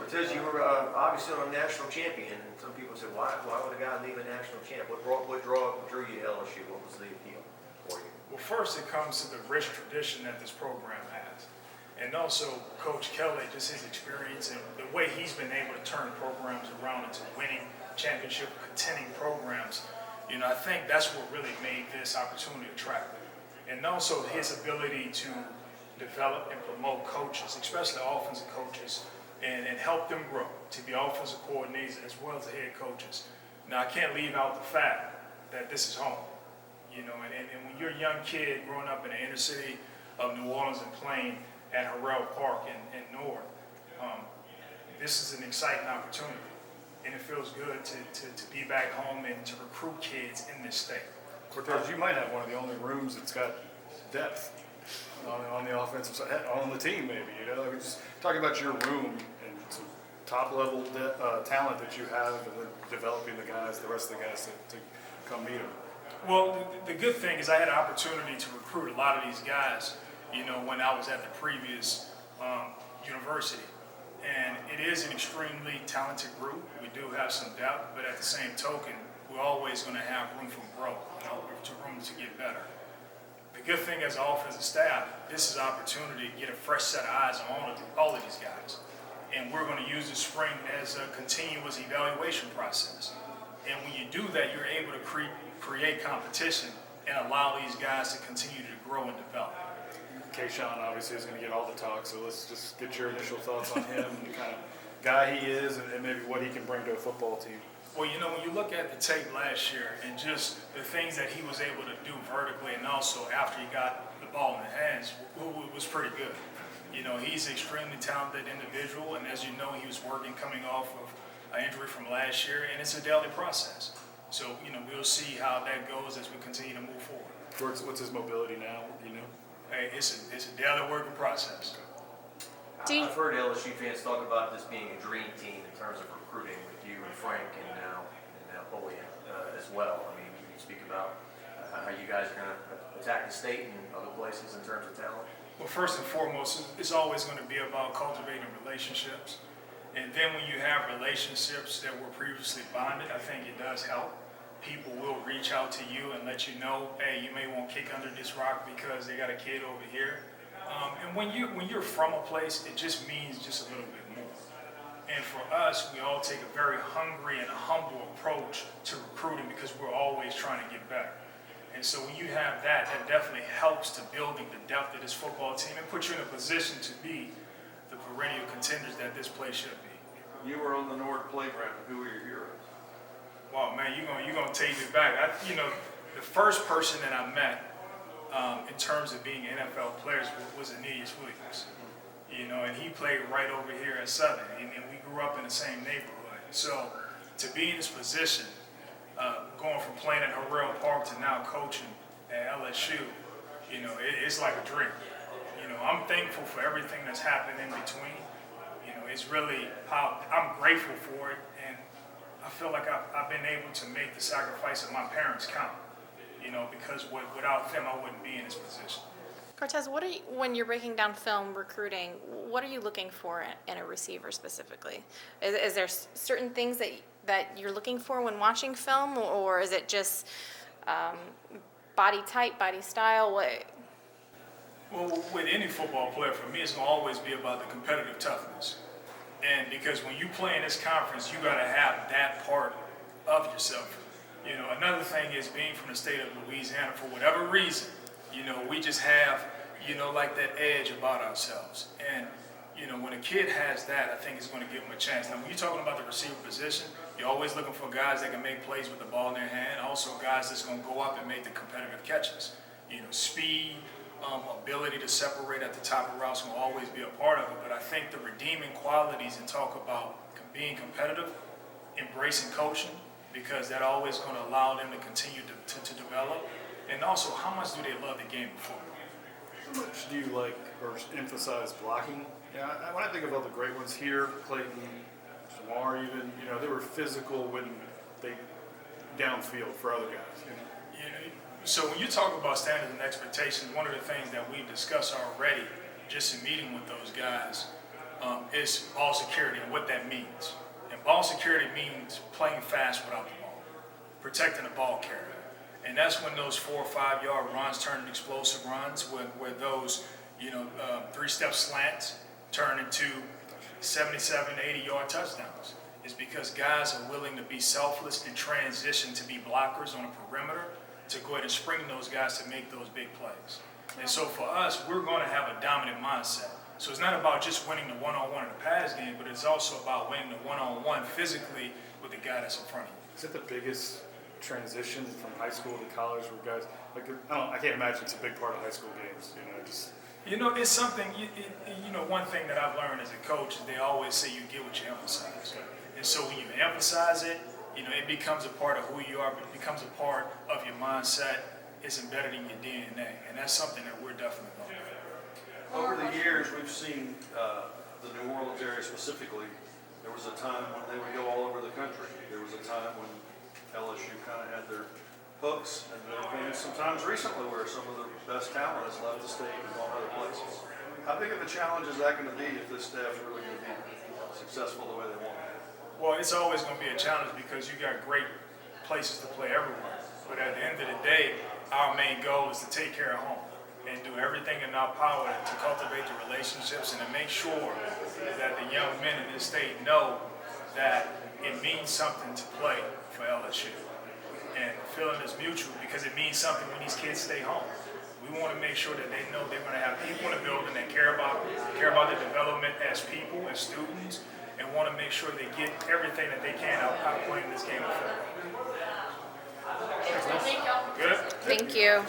Cortez, you were obviously a national champion, and some people said, why would a guy leave a national champ? What drew you to LSU? What was the appeal for you? Well, first it comes to the rich tradition that this program has. And also Coach Kelly, just his experience and the way he's been able to turn programs around into winning championship contending programs. You know, I think that's what really made this opportunity attractive. And also his ability to develop and promote coaches, especially offensive coaches, and help them grow to be offensive coordinators as well as head coaches. Now, I can't leave out the fact that this is home. You know, and when you're a young kid growing up in the inner city of New Orleans and playing at Harrell Park in North, this is an exciting opportunity. And it feels good to be back home and to recruit kids in this state. Cortez, you might have one of the only rooms that's got depth on the offensive side, on the team maybe, you know? I mean, just talking about your room and some top-level talent that you have and then developing the rest of the guys to come meet them. Well, the good thing is I had an opportunity to recruit a lot of these guys, you know, when I was at the previous university. And it is an extremely talented group. We do have some depth, but at the same token, we're always going to have room for growth, you know, room to get better. The good thing as an offensive staff, this is an opportunity to get a fresh set of eyes on all of these guys. And we're going to use the spring as a continuous evaluation process. And when you do that, you're able to create competition and allow these guys to continue to grow and develop. Kayshawn obviously is going to get all the talk, so let's just get your initial thoughts on him and the kind of guy he is and maybe what he can bring to a football team. Well, you know, when you look at the tape last year and just the things that he was able to do vertically and also after he got the ball in the hands, it was pretty good. You know, he's an extremely talented individual, and as you know, he was working coming off of an injury from last year, and it's a daily process. So, you know, we'll see how that goes as we continue to move forward. What's his mobility now, you know? Hey, it's a daily working process. I've heard LSU fans talk about this being a dream team in terms of recruiting with you and Frank and now Napoleon as well. I mean, can you speak about how you guys are going to attack the state and other places in terms of talent? Well, first and foremost, it's always going to be about cultivating relationships. And then when you have relationships that were previously bonded, I think it does help. People will reach out to you and let you know, hey, you may want to kick under this rock because they got a kid over here. And when you're from a place, it just means just a little bit more. And for us, we all take a very hungry and a humble approach to recruiting because we're always trying to get better. And so when you have that, that definitely helps to building the depth of this football team and put you in a position to be the perennial contenders that this place should be. You were on the North playground. Who were your heroes? Wow, man, you're gonna take me back. The first person that I met in terms of being NFL players was Aeneas Williams. You know, and he played right over here at Southern, and we grew up in the same neighborhood. So to be in this position, going from playing at Harrell Park to now coaching at LSU, you know, it's like a dream. You know, I'm thankful for everything that's happened in between. You know, it's really how I'm grateful for it, and I feel like I've been able to make the sacrifice of my parents count. You know, because without them, I wouldn't be in this position. Cortez, when you're breaking down film recruiting, what are you looking for in a receiver specifically? Is there certain things that you're looking for when watching film, or is it just body type, body style? What? Well, with any football player, for me, it's going to always be about the competitive toughness. And because when you play in this conference, you got to have that part of yourself. You know, another thing is being from the state of Louisiana, for whatever reason, you know, we just have, you know, like that edge about ourselves. And, you know, when a kid has that, I think it's going to give them a chance. Now, when you're talking about the receiver position, you're always looking for guys that can make plays with the ball in their hand. Also, guys that's going to go up and make the competitive catches. You know, speed, ability to separate at the top of routes will always be a part of it. But I think the redeeming qualities and talk about being competitive, embracing coaching, because that always going to allow them to continue to develop. And also, how much do they love the game of football? How much do you like or emphasize blocking? Yeah, when I think of all the great ones here, Clayton, Jamar even, you know, they were physical when they downfield for other guys, you know? Yeah, so when you talk about standards and expectations, one of the things that we've discussed already, just in meeting with those guys, is ball security and what that means. And ball security means playing fast without the ball, protecting the ball carrier. And that's when those 4 or 5 yard runs turn into explosive runs, where those, 3-step slants turn into 77, 80-yard touchdowns. It's because guys are willing to be selfless and transition to be blockers on a perimeter to go ahead and spring those guys to make those big plays. And so for us, we're going to have a dominant mindset. So it's not about just winning the one-on-one in the pass game, but it's also about winning the one-on-one physically with the guy that's in front of you. Is it the biggest transition from high school to college where guys, like, I can't imagine it's a big part of high school games, It's something, one thing that I've learned as a coach is they always say you get what you emphasize. And so when you emphasize it, it becomes a part of who you are, but it becomes a part of your mindset. It's embedded in your DNA. And that's something that we're definitely going to do. Over the years, we've seen the New Orleans area specifically. There was a time when they would go all over the country. There was a time when LSU kind of had their hooks, and there have been some times recently where some of the best talent has left the state and gone other places. How big of a challenge is that going to be if this staff's really going to be successful the way they want? Well, it's always going to be a challenge because you got great places to play everywhere. But at the end of the day, our main goal is to take care of home and do everything in our power to cultivate the relationships and to make sure that the young men in this state know that it means something to play for LSU. And the feeling is mutual because it means something when these kids stay home. We want to make sure that they know they're going to have people in the building that care about their development as people, as students, and want to make sure they get everything that they can out of playing this game of football. Good? Thank you.